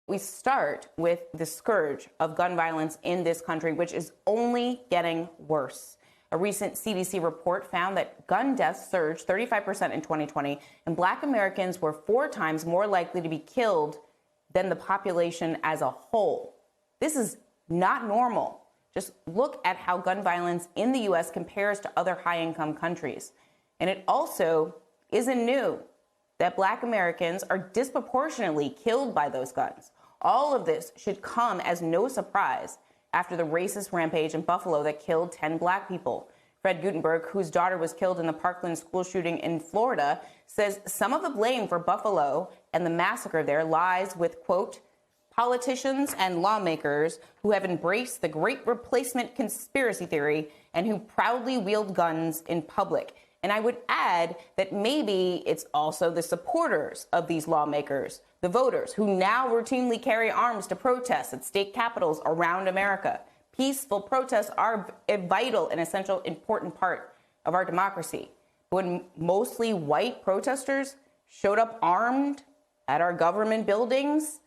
We start with the scourge of gun violence in this country, which is only getting worse. A recent CDC report found that gun deaths surged 35% in 2020, and Black Americans were 4 times more likely to be killed than the population as a whole. This is not normal. Just look at how gun violence in the U.S. compares to other high-income countries. And it also isn't new that Black Americans are disproportionately killed by those guns. All of this should come as no surprise after the racist rampage in Buffalo that killed 10 Black people. Fred Guttenberg, whose daughter was killed in the Parkland school shooting in Florida, says some of the blame for Buffalo and the massacre there lies with, quote, politicians and lawmakers who have embraced the Great Replacement conspiracy theory and who proudly wield guns in public. And I would add that maybe it's also the supporters of these lawmakers, the voters, who now routinely carry arms to protest at state capitals around America. Peaceful protests are a vital and essential, important part of our democracy. When mostly white protesters showed up armed at our government buildings,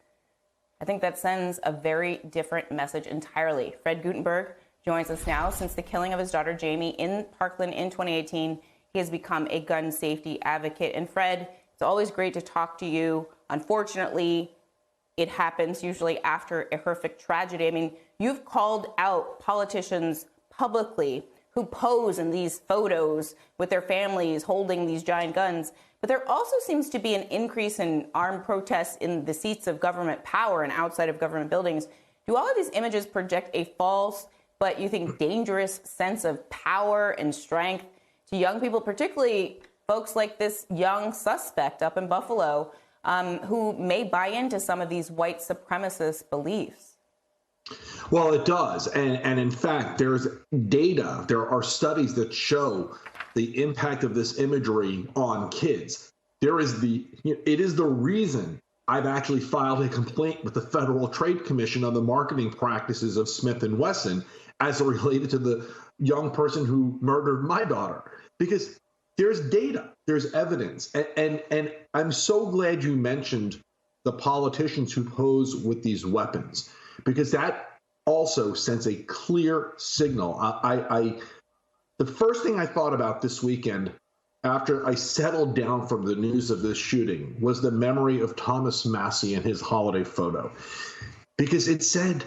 I think that sends a very different message entirely. Fred Guttenberg joins us now. Since the killing of his daughter Jamie in Parkland in 2018, he has become a gun safety advocate. And Fred, it's always great to talk to you. Unfortunately, it happens usually after a horrific tragedy. I mean, you've called out politicians publicly who pose in these photos with their families holding these giant guns. But there also seems to be an increase in armed protests in the seats of government power and outside of government buildings. Do all of these images project a false, but you think dangerous sense of power and strength to young people, particularly folks like this young suspect up in Buffalo, who may buy into some of these white supremacist beliefs? Well, it does. And in fact, there's data, there are studies that show the impact of this imagery on kids. It is the reason I've actually filed a complaint with the Federal Trade Commission on the marketing practices of Smith & Wesson as related to the young person who murdered my daughter, because there's data, there's evidence. And I'm so glad you mentioned the politicians who pose with these weapons, because that also sends a clear signal. The first thing I thought about this weekend after I settled down from the news of this shooting was the memory of Thomas Massie and his holiday photo, because it said,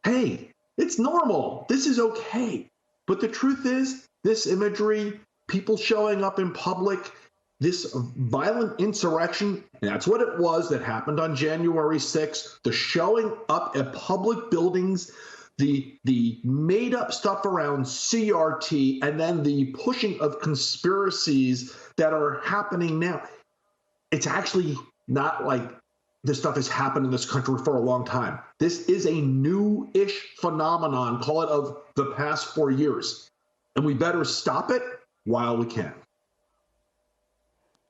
hey, it's normal. This is okay. But the truth is, this imagery, people showing up in public, this violent insurrection, and that's what it was that happened on January 6th, the showing up at public buildings, the made up stuff around CRT, and then the pushing of conspiracies that are happening now. It's actually not like this stuff has happened in this country for a long time. This is a new-ish phenomenon, call it, of the past 4 years. And we better stop it while we can.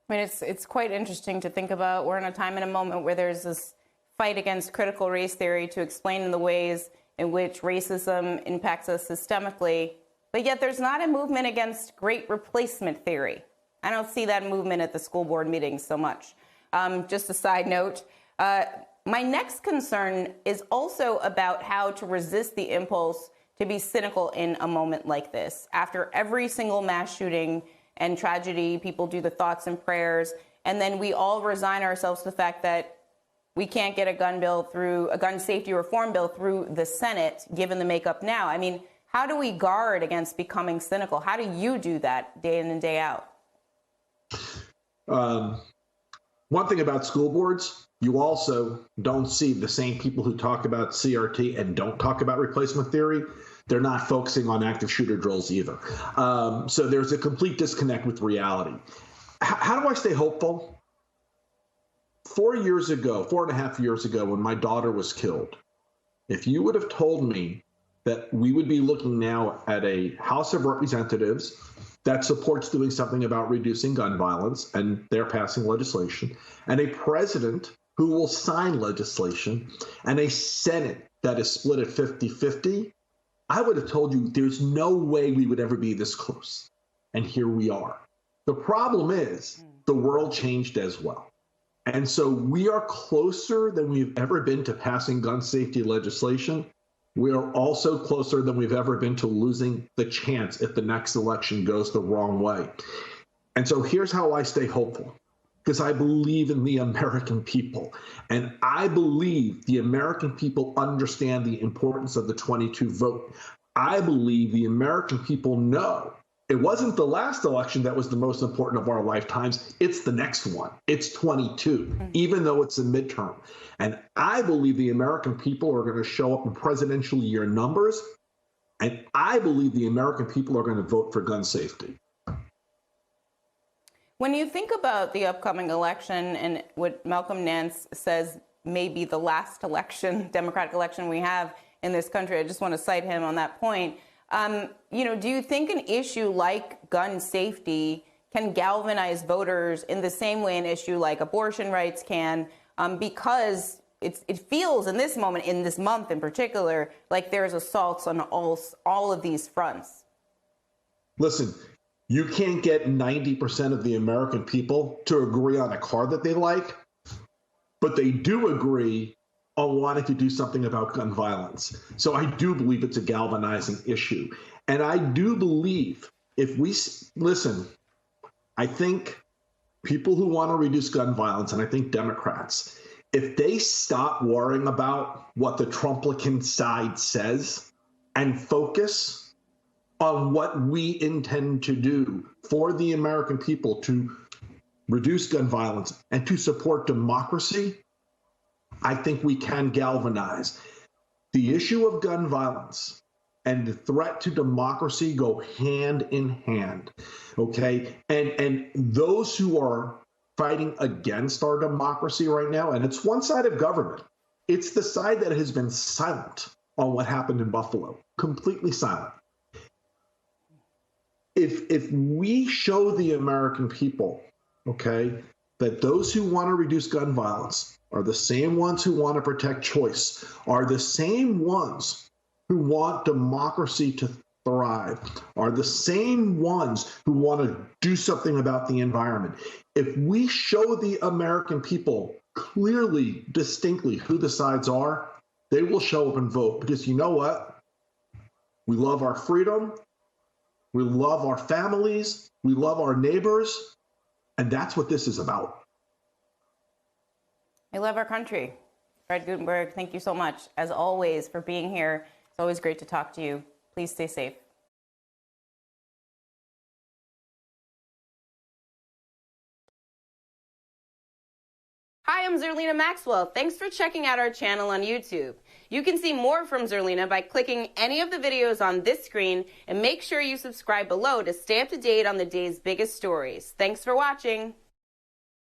I mean, it's quite interesting to think about. We're in a time and a moment where there's this fight against critical race theory to explain the ways in which racism impacts us systemically, but yet there's not a movement against Great Replacement theory. I don't see that movement at the school board meetings so much. Just a side note, my next concern is also about how to resist the impulse to be cynical in a moment like this. After every single mass shooting and tragedy, people do the thoughts and prayers, and then we all resign ourselves to the fact that we can't get a gun safety reform bill through the Senate, given the makeup now. I mean, how do we guard against becoming cynical? How do you do that day in and day out? One thing about school boards, you also don't see the same people who talk about CRT and don't talk about replacement theory. They're not focusing on active shooter drills either. So there's a complete disconnect with reality. How do I stay hopeful? 4 years ago, 4.5 years ago, when my daughter was killed, if you would have told me that we would be looking now at a House of Representatives that supports doing something about reducing gun violence, and they're passing legislation, and a president who will sign legislation, and a Senate that is split at 50-50, I would have told you there's no way we would ever be this close. And here we are. The problem is the world changed as well. And so we are closer than we've ever been to passing gun safety legislation. We are also closer than we've ever been to losing the chance if the next election goes the wrong way. And so here's how I stay hopeful, because I believe in the American people. And I believe the American people understand the importance of the 22 vote. I believe the American people know it wasn't the last election that was the most important of our lifetimes. It's the next one. It's 22, even though it's a midterm. And I believe the American people are going to show up in presidential year numbers. And I believe the American people are going to vote for gun safety. When you think about the upcoming election and what Malcolm Nance says may be the last election, Democratic election we have in this country, I just want to cite him on that point. Do you think an issue like gun safety can galvanize voters in the same way an issue like abortion rights can? Because it feels in this moment, in this month in particular, like there's assaults on all of these fronts. Listen, you can't get 90% of the American people to agree on a car that they like, but they do agree on wanting to do something about gun violence. So I do believe it's a galvanizing issue. And I do believe if we listen, I think people who want to reduce gun violence, and I think Democrats, if they stop worrying about what the Trumplican side says and focus on what we intend to do for the American people to reduce gun violence and to support democracy, I think we can galvanize. The issue of gun violence and the threat to democracy go hand in hand, okay? And those who are fighting against our democracy right now, and it's one side of government, it's the side that has been silent on what happened in Buffalo, completely silent. If we show the American people, okay, that those who want to reduce gun violence are the same ones who want to protect choice, are the same ones who want democracy to thrive, are the same ones who want to do something about the environment. If we show the American people clearly, distinctly who the sides are, they will show up and vote, because you know what? We love our freedom. We love our families. We love our neighbors. And that's what this is about. I love our country. Fred Guttenberg, thank you so much, as always, for being here. It's always great to talk to you. Please stay safe. Hi, I'm Zerlina Maxwell. Thanks for checking out our channel on YouTube. You can see more from Zerlina by clicking any of the videos on this screen, and make sure you subscribe below to stay up to date on the day's biggest stories. Thanks for watching.